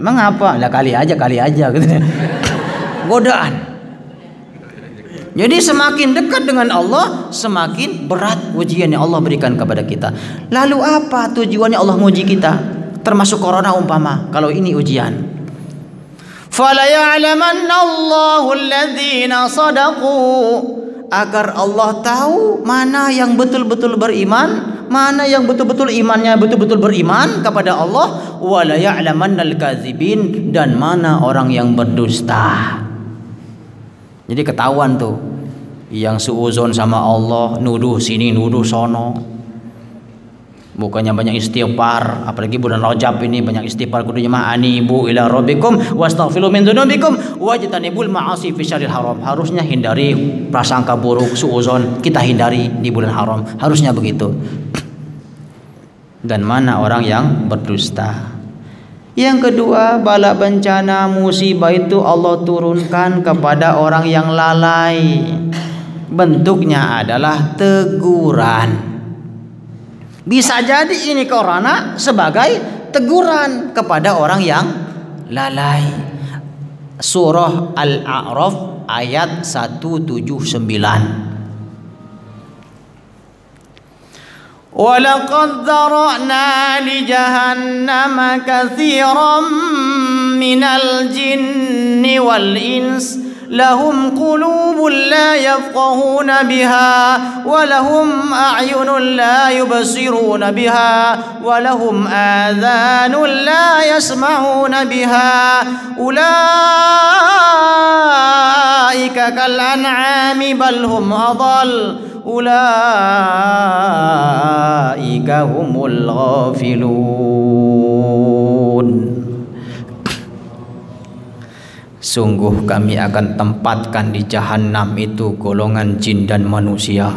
Emang apa? Lah kali aja gitu. Godaan. Jadi semakin dekat dengan Allah, semakin berat ujian yang Allah berikan kepada kita. Lalu apa tujuannya Allah menguji kita? Termasuk corona umpama, kalau ini ujian. Fala ya'lamanna Allahu alladhina sadaqu, agar Allah tahu mana yang betul-betul beriman, mana yang betul-betul imannya betul-betul beriman kepada Allah, wala ya'lamannal kadzibin, dan mana orang yang berdusta. Jadi ketahuan tuh yang suuzon sama Allah, nuduh sini nuduh sono. Bukannya banyak istighfar, apalagi bulan Rajab ini banyak istighfar, kudunya mah anibu ila rabbikum wastaghfiru min dzunubikum wajtanibul ma'asi fi syahril haram. Harusnya hindari prasangka buruk, suuzon, kita hindari di bulan haram. Harusnya begitu. Dan mana orang yang berdusta. Yang kedua, bala bencana musibah itu Allah turunkan kepada orang yang lalai. Bentuknya adalah teguran. Bisa jadi ini corona sebagai teguran kepada orang yang lalai. Surah Al-A'raf ayat 179. وَلَقَدْ ذَرَأْنَا لِجَهَنَّمَ كَثِيرًا مِنَ الْجِنِّ وَالْإِنسِ لَهُمْ قُلُوبٌ لَا يَفْقَهُونَ بِهَا وَلَهُمْ أَعْيُنٌ لَا يُبْصِرُونَ بِهَا وَلَهُمْ آذَانٌ لَا يَسْمَعُونَ بِهَا أُولَئِكَ كَالْأَنْعَامِ بَلْ هُمْ أَضَلُّ ulaika humul ghafilun. Sungguh kami akan tempatkan di jahanam itu golongan jin dan manusia.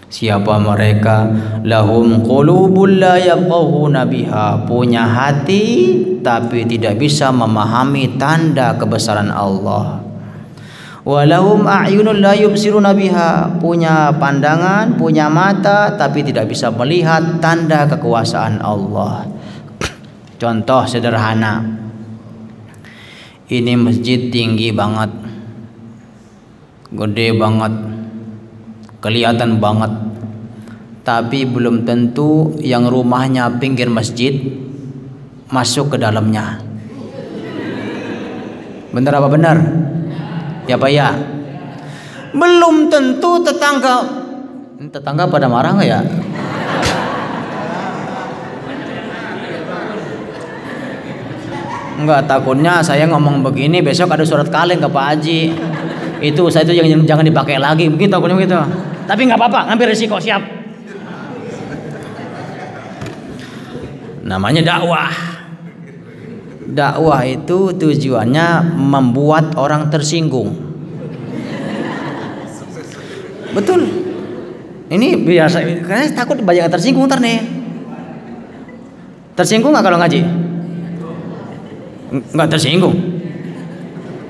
Siapa mereka? Lahum qulubul la yafqahuna biha, punya hati tapi tidak bisa memahami tanda kebesaran Allah. Walahum a'yunun la yubsiruna biha, punya pandangan, punya mata tapi tidak bisa melihat tanda kekuasaan Allah. Contoh sederhana. Ini masjid tinggi banget. Gede banget. Kelihatan banget. Tapi belum tentu yang rumahnya pinggir masjid masuk ke dalamnya. Benar apa benar? Ya Pak ya. Belum tentu tetangga pada marah nggak ya? Enggak, takutnya saya ngomong begini besok ada surat kaleng ke Pak Haji. Itu saya itu jangan dipakai lagi, begitu takutnya begitu. Tapi nggak apa-apa, ngambil risiko, siap. Namanya dakwah. Dakwah itu tujuannya membuat orang tersinggung. Betul. Ini biasa, karena takut banyak yang tersinggung ntar nih. Tersinggung nggak kalau ngaji? Nggak tersinggung.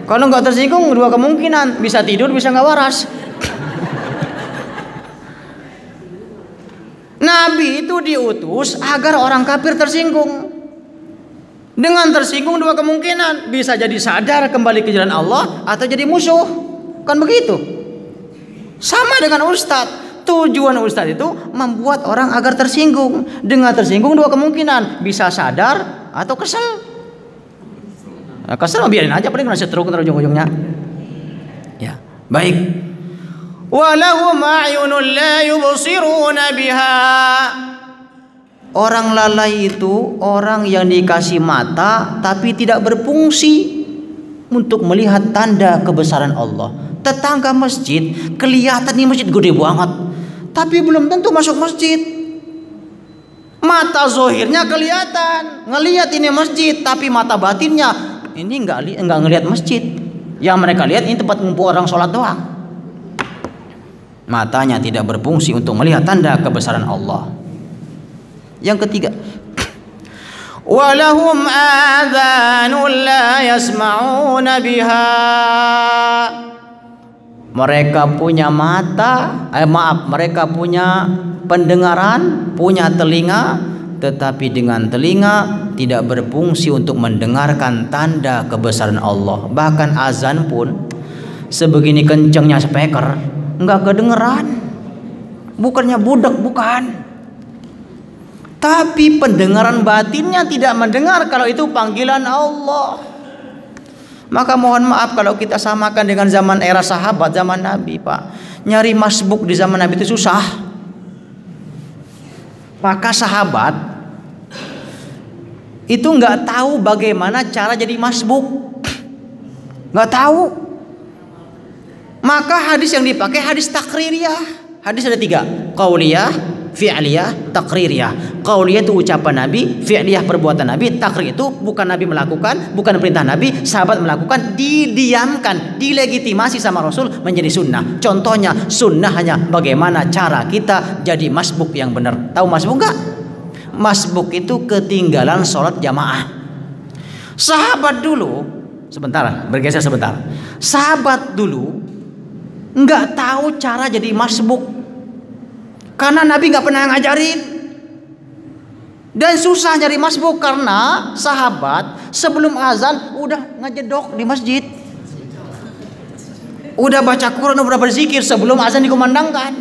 Kalau nggak tersinggung dua kemungkinan, bisa tidur bisa nggak waras. Nabi itu diutus agar orang kafir tersinggung. Dengan tersinggung dua kemungkinan, bisa jadi sadar kembali ke jalan Allah atau jadi musuh. Kan begitu. Sama dengan ustadz. Tujuan ustadz itu membuat orang agar tersinggung. Dengan tersinggung dua kemungkinan, bisa sadar atau kesel. Nah, kesel biarin aja, paling kena setruk ntar ujung-ujungnya. Ya, baik. Walahum a'yunun la yubsiruna biha. Orang lalai itu orang yang dikasih mata tapi tidak berfungsi untuk melihat tanda kebesaran Allah. Tetangga masjid kelihatan nih masjid gede banget, tapi belum tentu masuk masjid. Mata zohirnya kelihatan, ngelihat ini masjid, tapi mata batinnya ini nggak ngelihat masjid. Yang mereka lihat ini tempat ngumpul orang sholat doang. Matanya tidak berfungsi untuk melihat tanda kebesaran Allah. Yang ketiga, walahum adhanun la yasma'una biha. Mereka punya mereka punya pendengaran, punya telinga, tetapi dengan telinga tidak berfungsi untuk mendengarkan tanda kebesaran Allah. Bahkan azan pun sebegini kencengnya speaker nggak kedengeran. Bukannya budak, bukan. Tapi pendengaran batinnya tidak mendengar kalau itu panggilan Allah. Maka mohon maaf kalau kita samakan dengan zaman era sahabat, zaman Nabi, Pak. Nyari masbuk di zaman Nabi itu susah. Maka sahabat itu nggak tahu bagaimana cara jadi masbuk, nggak tahu. Maka hadis yang dipakai hadis takririyah. Hadis ada 3, qauliyah, fi'liyah, takririyah. Qauliyah itu ucapan Nabi, fi'liyah perbuatan Nabi, takrir itu bukan Nabi melakukan, bukan perintah Nabi, sahabat melakukan, didiamkan, dilegitimasi sama Rasul menjadi sunnah. Contohnya sunnah hanya bagaimana cara kita jadi masbuk yang benar. Tahu masbuk enggak? Masbuk itu ketinggalan sholat jamaah. Sahabat dulu, sebentar, bergeser sebentar. Sahabat dulu nggak tahu cara jadi masbuk. Karena Nabi nggak pernah ngajarin. Dan susah nyari masbuk karena sahabat sebelum azan udah ngejedok di masjid. Udah baca Quran, udah berzikir sebelum azan dikumandangkan.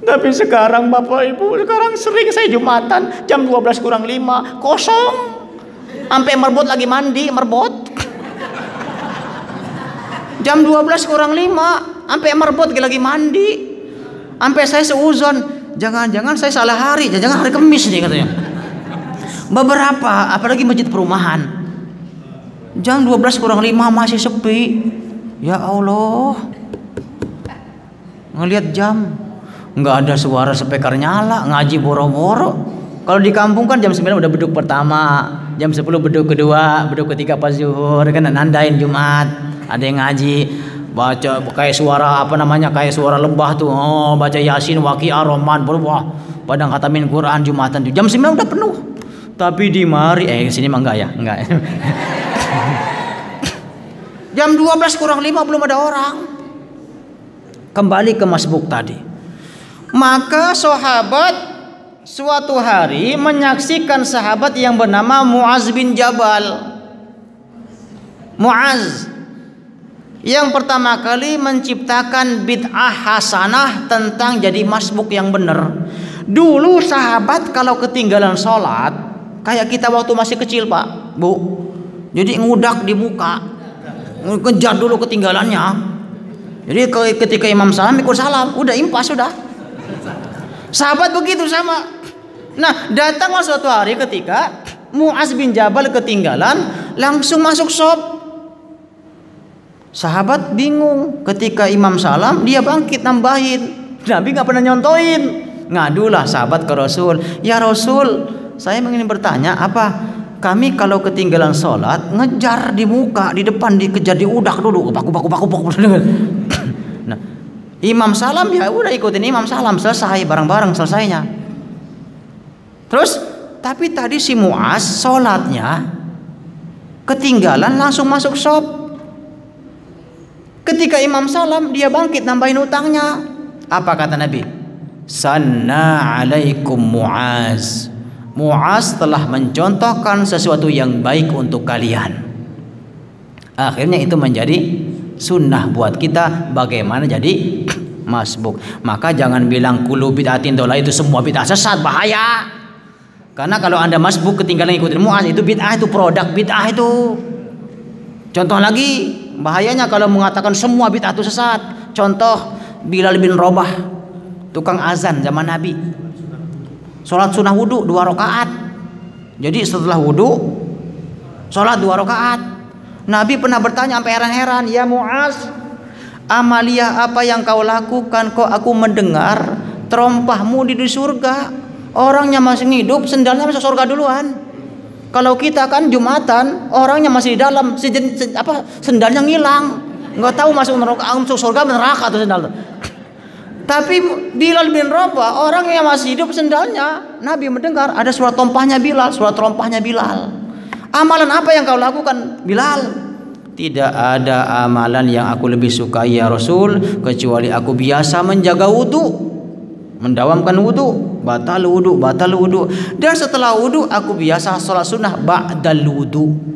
Tapi sekarang Bapak Ibu, sekarang sering saya Jumatan jam 12 kurang 5 kosong. Sampai merbot lagi mandi, merbot. Jam 12 kurang 5 sampai merbot lagi mandi. Sampai saya seuzon, jangan-jangan saya salah hari, jangan hari Kamis nih katanya. Beberapa, apalagi masjid perumahan, jam 12 kurang 5 masih sepi. Ya Allah, ngelihat jam, nggak ada suara speaker nyala, ngaji boro-boro. Kalau di kampung kan jam 9 udah beduk pertama, jam 10 beduk kedua, beduk ketiga pas zuhur, kan nandain Jumat. Ada yang ngaji, baca kayak suara apa namanya, kayak suara lebah tuh, baca Yasin, Waqiah, Rahman, wah, padang khatamin Quran Jumatan tuh. Jam 9 udah penuh. Tapi di mari sini mah enggak ya, enggak. Jam 12 kurang 5 belum ada orang. Kembali ke masbuk tadi. Maka sahabat suatu hari menyaksikan sahabat yang bernama Muaz bin Jabal. Muaz yang pertama kali menciptakan bid'ah hasanah tentang jadi masbuk yang benar. Dulu sahabat kalau ketinggalan sholat, kayak kita waktu masih kecil Pak, Bu, jadi ngudak di muka, ngejar dulu ketinggalannya. Jadi ketika imam salam ikut salam, udah impas sudah. Sahabat begitu sama. Nah, datanglah suatu hari ketika Muaz bin Jabal ketinggalan, langsung masuk shop. Sahabat bingung, ketika imam salam dia bangkit nambahin. Nabi nggak pernah nyontoin. Ngadulah sahabat ke Rasul, ya Rasul, saya ingin bertanya, apa kami kalau ketinggalan sholat ngejar di muka, di depan dikejar, diudak dulu, baku. Nah, imam salam ya udah ikutin imam salam, selesai bareng-bareng selesainya. Terus tapi tadi si Muaz sholatnya ketinggalan, langsung masuk shop. Ketika imam salam dia bangkit nambahin utangnya. Apa kata Nabi? Sanna alaikum Muaz. Muaz telah mencontohkan sesuatu yang baik untuk kalian. Akhirnya itu menjadi sunnah buat kita bagaimana jadi masbuk. Maka jangan bilang kullu bid'atin dolah, itu semua bid'ah sesat, bahaya. Karena kalau Anda masbuk ketinggalan ikutin Muaz, itu bid'ah, itu produk bid'ah itu. Contoh lagi, bahayanya kalau mengatakan semua bid'ah itu sesat. Contoh Bilal bin Rabah, tukang azan zaman Nabi. Sholat sunnah wudu 2 rakaat. Jadi setelah wudu sholat 2 rakaat. Nabi pernah bertanya sampai heran-heran, ya Muaz, amalia apa yang kau lakukan kok aku mendengar terompahmu di surga? Orangnya masih hidup, sendalnya masuk surga duluan. Kalau kita kan Jumatan, orangnya masih di dalam, sendalnya ngilang, nggak tahu masuk surga neraka atau sendal. Tapi Bilal bin Rabah, orang yang masih hidup sendalnya, Nabi mendengar ada suara tompahnya Bilal, suara terompahnya Bilal. Amalan apa yang kau lakukan, Bilal? Tidak ada amalan yang aku lebih sukai ya Rasul, kecuali aku biasa menjaga wudu, mendawamkan wudu. batal wudu, batal wudu. Dan setelah wudu aku biasa sholat sunnah ba'dal wudu.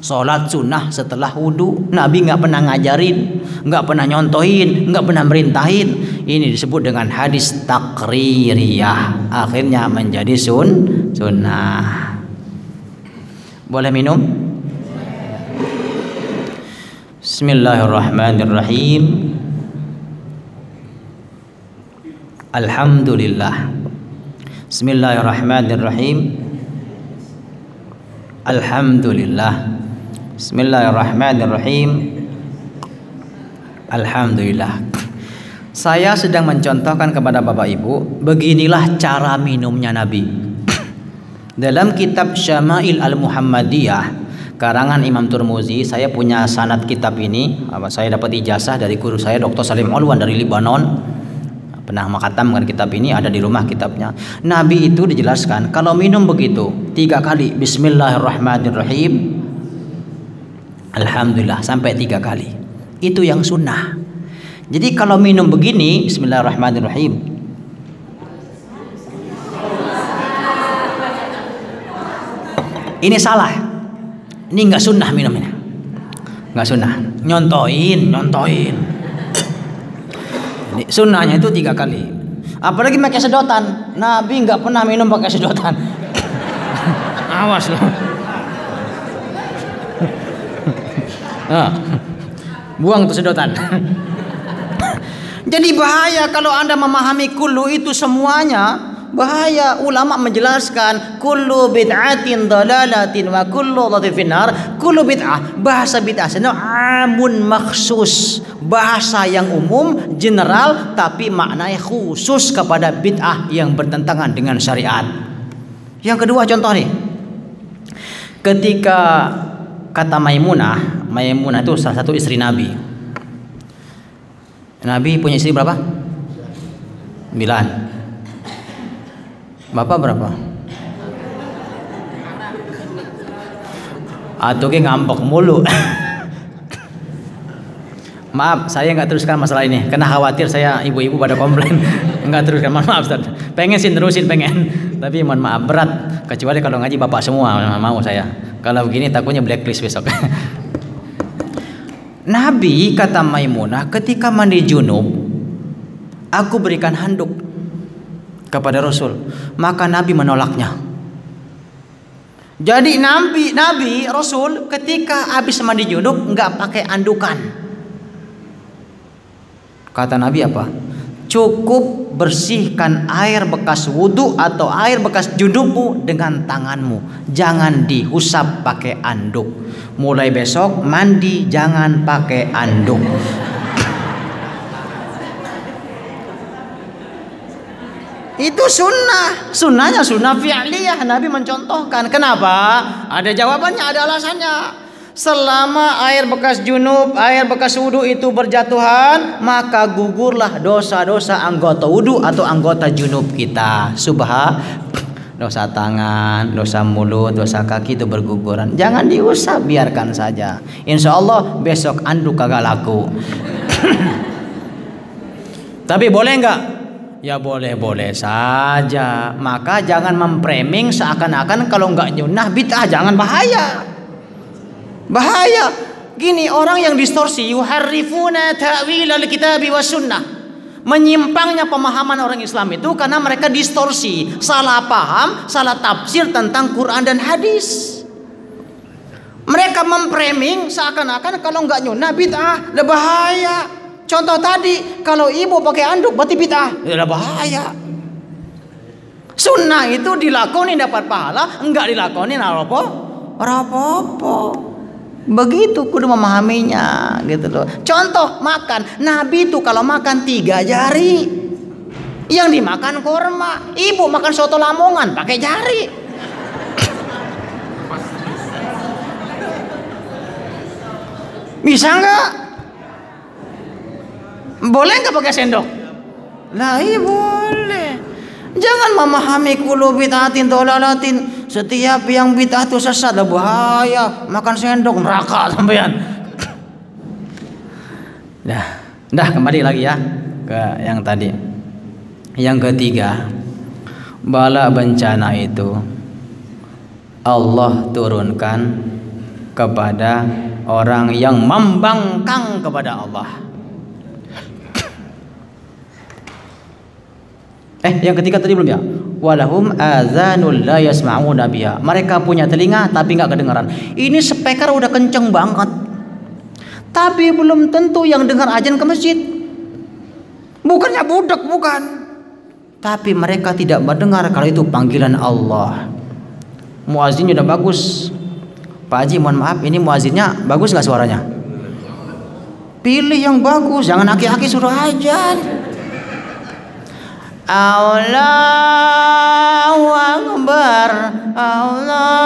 Sholat sunnah setelah wudu. Nabi nggak pernah ngajarin, nggak pernah nyontohin, nggak pernah merintahin. Ini disebut dengan hadis takririyah. Akhirnya menjadi sunnah. Boleh minum? Bismillahirrahmanirrahim. Alhamdulillah. Bismillahirrahmanirrahim. Alhamdulillah. Bismillahirrahmanirrahim. Alhamdulillah. Saya sedang mencontohkan kepada Bapak Ibu, beginilah cara minumnya Nabi. Dalam kitab Syama'il Al-Muhammadiyah karangan Imam Turmuzi, saya punya sanad kitab ini. Saya dapat ijazah dari guru saya Dr. Salim Alwan dari Libanon. Pernah mengkhatamkan kitab ini, ada di rumah kitabnya. Nabi itu dijelaskan kalau minum begitu 3 kali Bismillahirrahmanirrahim, Alhamdulillah sampai 3 kali. Itu yang sunnah. Jadi kalau minum begini Bismillahirrahmanirrahim, ini salah. Ini nggak sunnah minumnya. Nggak sunnah. Nyontoin. Ini sunnahnya itu 3 kali. Apalagi pakai sedotan. Nabi nggak pernah minum pakai sedotan. Awas loh. Buang tuh sedotan. Jadi bahaya kalau Anda memahami kullu itu semuanya, bahaya. Ulama menjelaskan kullu bid'atin dalalatin wa kullu dhalatin finnar. Kullu bid'ah, bahasa bid'ah amun makhsus, bahasa yang umum general tapi maknanya khusus kepada bid'ah yang bertentangan dengan syariat. Yang kedua contoh nih, ketika kata Maimunah itu salah satu istri Nabi. Nabi punya istri berapa? 9. Bapak berapa? Atau ngambek mulu. Maaf, saya nggak teruskan masalah ini karena khawatir saya ibu-ibu pada komplain. Nggak teruskan, maaf Ustaz. Pengen sih terusin, tapi mohon maaf berat. Kecuali kalau ngaji bapak semua mau saya. Kalau begini takutnya blacklist besok. Nabi kata Maimunah, ketika mandi junub, aku berikan handuk kepada Rasul, maka Nabi menolaknya. Jadi Nabi Rasul ketika habis mandi junub nggak pakai andukan. Kata Nabi apa? Cukup bersihkan air bekas wudhu atau air bekas junubmu dengan tanganmu, jangan diusap pakai anduk. Mulai besok mandi jangan pakai anduk. Itu sunnahnya sunnah fi'liyah. Nabi mencontohkan. Kenapa? Ada jawabannya, ada alasannya. Selama air bekas junub, air bekas wudu itu berjatuhan, maka gugurlah dosa-dosa anggota wudu atau anggota junub kita. Dosa tangan, dosa mulut, dosa kaki itu berguguran. Jangan diusap, biarkan saja. Insya Allah besok anduk kagak laku. Tapi boleh nggak? Ya boleh-boleh saja. Maka jangan memframing seakan-akan kalau nggak nyunah bid'ah, jangan, bahaya. Gini, orang yang distorsi, yuharrifuna ta'wil al-kitabi was sunnah. Menyimpangnya pemahaman orang Islam itu karena mereka distorsi, salah paham, salah tafsir tentang Quran dan hadis. Mereka memframing seakan-akan kalau nggak nyunah bid'ah, udah bahaya. Contoh tadi, kalau ibu pakai anduk berarti bid'ah, udah bahaya. Sunnah itu dilakonin dapat pahala, enggak dilakonin apa-apa. Begitu kudu memahaminya gitu loh. Contoh makan, Nabi itu kalau makan 3 jari. Yang dimakan kurma. Ibu makan soto Lamongan pakai jari. Bisa nggak? Boleh nggak pakai sendok? Lah iya boleh. Jangan memahami kullu bid'atin dhalalatin. Setiap yang bid'ah itu sesat, bahaya. Makan sendok neraka sampean. Dah kembali lagi ya ke yang tadi. Yang ketiga, bala bencana itu Allah turunkan kepada orang yang membangkang kepada Allah. Yang ketiga tadi belum ya? Walahum azanul la yasma'una biha. Mereka punya telinga tapi nggak kedengaran. Ini speaker udah kenceng banget. Tapi belum tentu yang dengar azan ke masjid. Bukannya budak, bukan. Tapi mereka tidak mendengar kalau itu panggilan Allah. Muazzinnya udah bagus. Pak Haji, mohon maaf, ini muazzinnya bagus nggak suaranya? Pilih yang bagus, jangan aki-aki suruh azan. Allahu Akbar, Allahu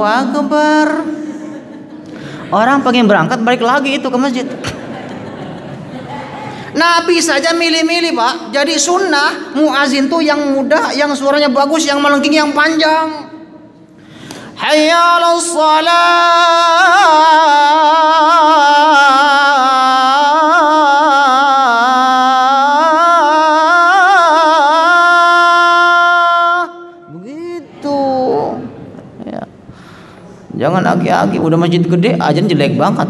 Akbar. Orang pengen berangkat balik lagi itu ke masjid. Nabi saja milih-milih Pak. Jadi sunnah muazin tuh yang muda, yang suaranya bagus, yang melengking, yang panjang. Hayya 'alas shalah. Begitu. Ya. Jangan aki-aki udah masjid gede aja jelek banget.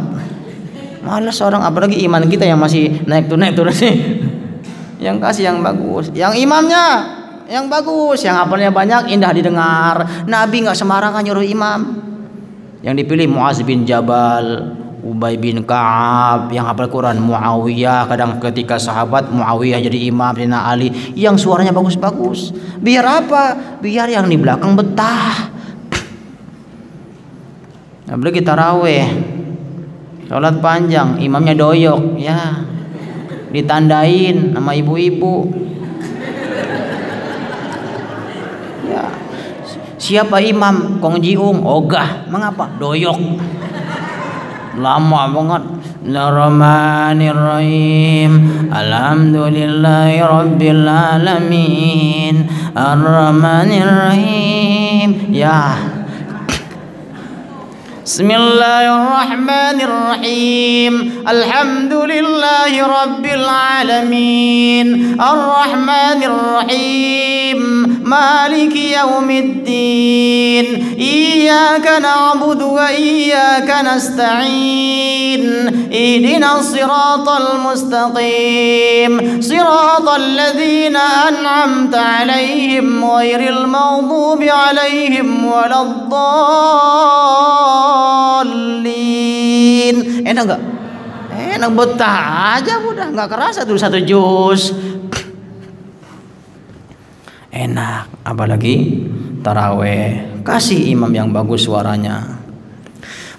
Malas orang, apalagi iman kita yang masih naik turun sih. Yang kasih yang bagus, yang imamnya yang bagus, yang hafalnya banyak, indah didengar. Nabi nggak sembarangan nyuruh imam. Yang dipilih Muaz bin Jabal, Ubay bin Ka'ab, yang hafal Quran Muawiyah. Kadang ketika sahabat Muawiyah jadi imam, Sayyidina Ali, yang suaranya bagus-bagus. Biar apa? Biar yang di belakang betah. Apalagi taraweh, sholat panjang, imamnya doyok, ya ditandain sama ibu-ibu. Ya, siapa imam? Kong Jiung, ogah, mengapa? Doyok, lama banget. Ar-Rahmanir-Rahim, alhamdulillahi rabbil alamin, Ar-Rahmanir-Rahim. Ya, Bismillahirrahmanirrahim. Alhamdulillahi rabbil alamin. Ar-Rahmanirrahim. Maliki yaumiddin. Iyyaka na'budu wa iyyaka nasta'in. Ihdinas siratal mustaqim. Siratal ladzina an'amta 'alaihim ghairil maghdubi 'alaihim waladdallin. Enak nggak? Enak, betah aja udah, nggak kerasa tuh satu juz. Enak, apalagi taraweh, kasih imam yang bagus suaranya.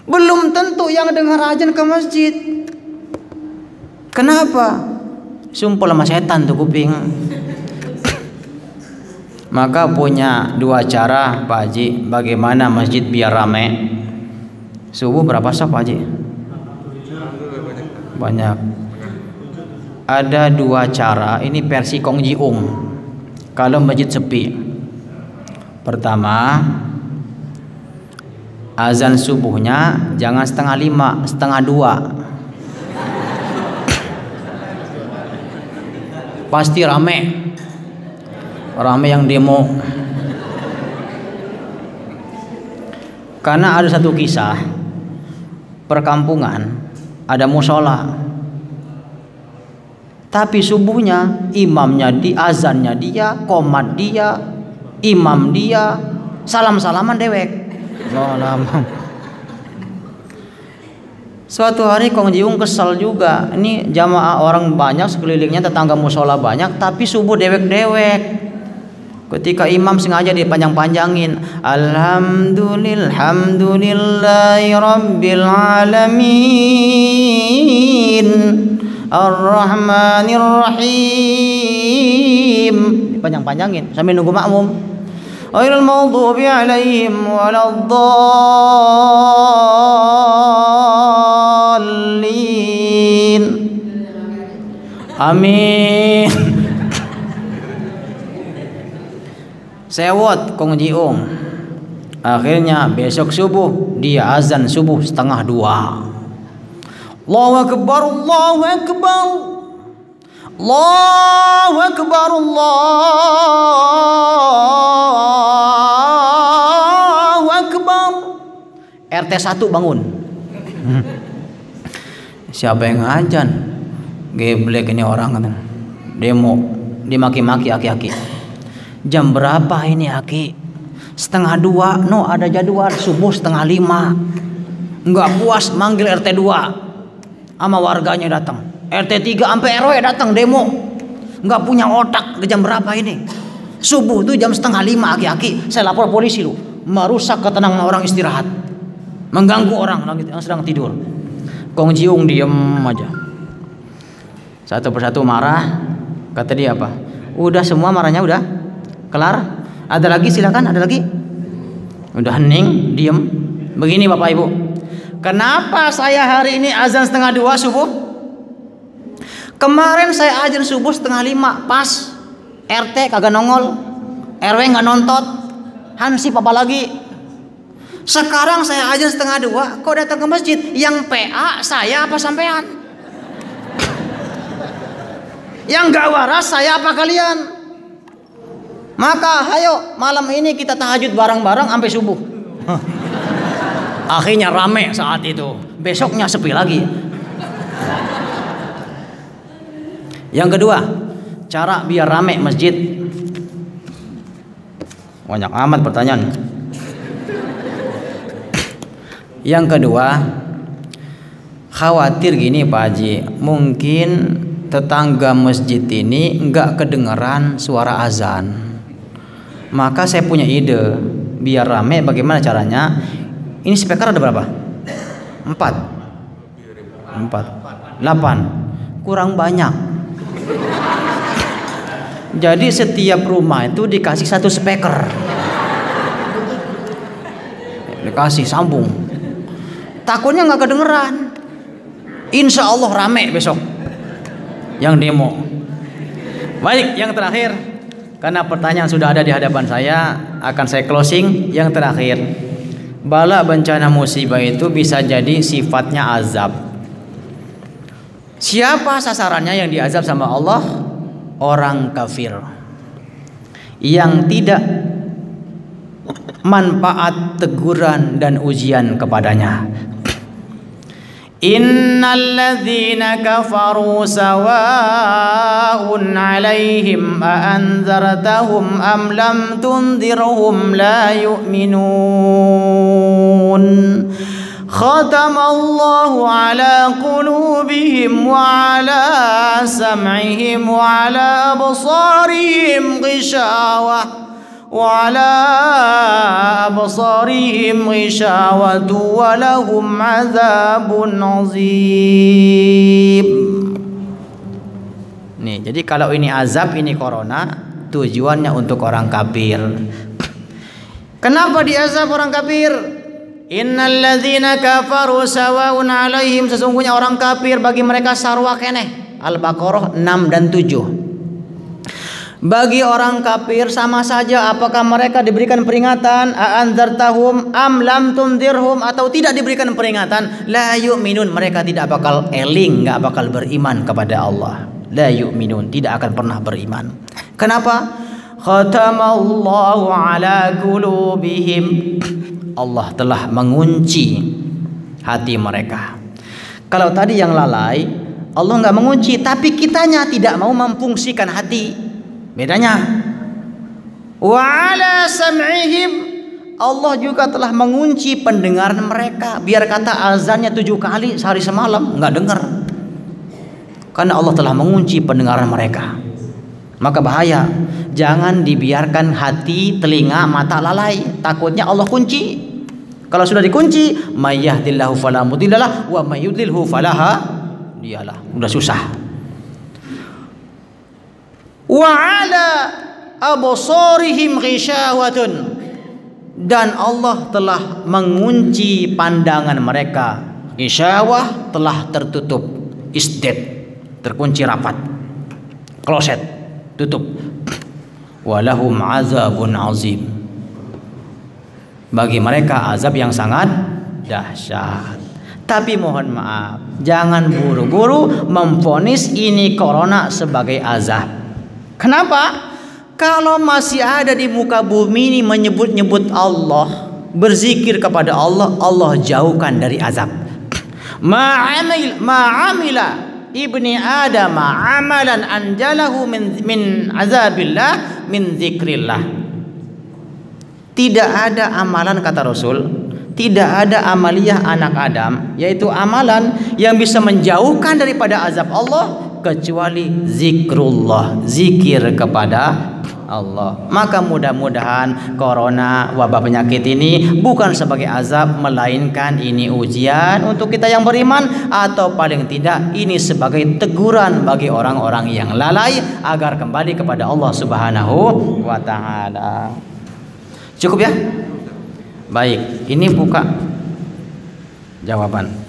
Belum tentu yang dengar azan ke masjid. Kenapa? Sumpul sama setan tuh kuping. Maka punya dua cara Pak Haji, bagaimana masjid biar rame. Subuh berapa saf Pak Haji? Banyak. Ada dua cara, ini versi Kong Jiung. Kalau masjid sepi, pertama, azan subuhnya jangan 4:30, 1:30. Pasti rame yang demo. Karena ada satu kisah perkampungan, ada musola, tapi subuhnya imamnya azannya dia, qomat dia, imam dia, salam-salaman dewek. Suatu hari Kong Jiung kesal juga. Ini jamaah orang banyak sekelilingnya, tetangga musola banyak, tapi subuh dewek-dewek. Ketika imam sengaja dipanjang-panjangin, Alhamdulillahi rabbil alamin, Ar-Rahmanir-Rahim, dipanjang-panjangin sambil nunggu makmum. Ghairil maghdubi 'alaihim waladdallin. Amin. Sewot Kong Jiung. Akhirnya besok subuh dia azan subuh 1:30. Allahu Akbar, Allahu Akbar, Allahu Akbar, Allahu Akbar. RT 1 bangun. Siapa yang ngajan? Geblek ini orang kan. Demo, dimaki-maki aki-aki. Jam berapa ini aki? 1:30. No, ada jadwal subuh 4:30. Enggak puas manggil RT 2 sama warganya datang. RT 3 sampai RW datang demo. Enggak punya otak. Jam berapa ini? Subuh tuh jam 4:30 aki-aki. Saya lapor polisi lu. Merusak ketenangan orang istirahat. Mengganggu orang yang sedang tidur. Kong Jiung diem aja. Satu persatu marah. Kata dia apa? Udah semua marahnya udah kelar. Ada lagi silakan, ada lagi. Udah hening, diem. Begini Bapak Ibu. Kenapa saya hari ini azan 1:30 subuh? Kemarin saya azan subuh 4:30 pas. RT kagak nongol, RW nggak nontot, hansip apa lagi. Sekarang saya azan 1:30, kok datang ke masjid? Yang PA saya apa sampean? Yang gak waras saya apa kalian? Maka ayo malam ini kita tahajud bareng-bareng sampai subuh. Akhirnya rame saat itu. Besoknya sepi lagi. Yang kedua, cara biar rame masjid. Banyak amat pertanyaan. Yang kedua, khawatir gini Pak Haji, mungkin tetangga masjid ini enggak kedengaran suara azan. Maka saya punya ide, biar rame bagaimana caranya? Ini speaker ada berapa? 4 8, kurang banyak. Jadi setiap rumah itu dikasih 1 speaker, dikasih sambung. Takutnya nggak kedengeran. Insya Allah rame besok yang demo. Baik, yang terakhir, karena pertanyaan sudah ada di hadapan saya, akan saya closing. Yang terakhir, bala bencana musibah itu bisa jadi sifatnya azab. Siapa sasarannya yang diazab sama Allah? Orang kafir yang tidak manfaat teguran dan ujian kepadanya. Innalladzina kafaru sawa'un 'alaihim a anzartahum am lam tunzirhum la yu'minun. Khatamallahu 'ala qulubihim wa 'ala sam'ihim wa 'ala absarihim ghishawah وعلى أبصارهم غشاوة ولهم عذاب عظيم. Nih, jadi kalau ini azab, ini corona, tujuannya untuk orang kafir. Kenapa diazab orang kafir? Innalladzina kafaru sawa'un 'alaihim, sesungguhnya orang kafir bagi mereka sarwa keneh. Al-Baqarah 6 dan 7. Bagi orang kafir sama saja apakah mereka diberikan peringatan, anzartahum am lam tunzirhum, atau tidak diberikan peringatan, la yu'minun, mereka tidak bakal eling, enggak bakal beriman kepada Allah. La yu'minun, tidak akan pernah beriman. Kenapa? Khatamallahu ala qulubihim, Allah telah mengunci hati mereka. Kalau tadi yang lalai, Allah enggak mengunci, tapi kitanya tidak mau memfungsikan hati. Bedanya. Wa 'ala sam'ihim, Allah juga telah mengunci pendengaran mereka. Biar kata azannya 7 kali sehari semalam nggak dengar, karena Allah telah mengunci pendengaran mereka. Maka bahaya, jangan dibiarkan hati, telinga, mata lalai. Takutnya Allah kunci. Kalau sudah dikunci, may yahdillahu fala mudhillalah wa may yudlilhu falaha dialah. Udah susah. Wa 'ala absarihim ghishawatun, dan Allah telah mengunci pandangan mereka. Ghisyawah, telah tertutup, isdad, terkunci rapat, kloset, tutup. Walahum azabun azim, bagi mereka azab yang sangat dahsyat. Tapi mohon maaf, Jangan buru-buru memvonis ini corona sebagai azab. Kenapa? Kalau masih ada di muka bumi ini menyebut-nyebut Allah, berzikir kepada Allah, Allah jauhkan dari azab. Ma'amila ibni Adam amalan anjalahu min azabillah min zikrillah. Tidak ada amalan, kata Rasul, tidak ada amaliyah anak Adam, yaitu amalan yang bisa menjauhkan daripada azab Allah kecuali zikrullah, zikir kepada Allah. Maka mudah-mudahan corona, wabah penyakit ini bukan sebagai azab, melainkan ini ujian untuk kita yang beriman, atau paling tidak ini sebagai teguran bagi orang-orang yang lalai agar kembali kepada Allah Subhanahu wa taala. Cukup ya? Baik, ini buka jawaban.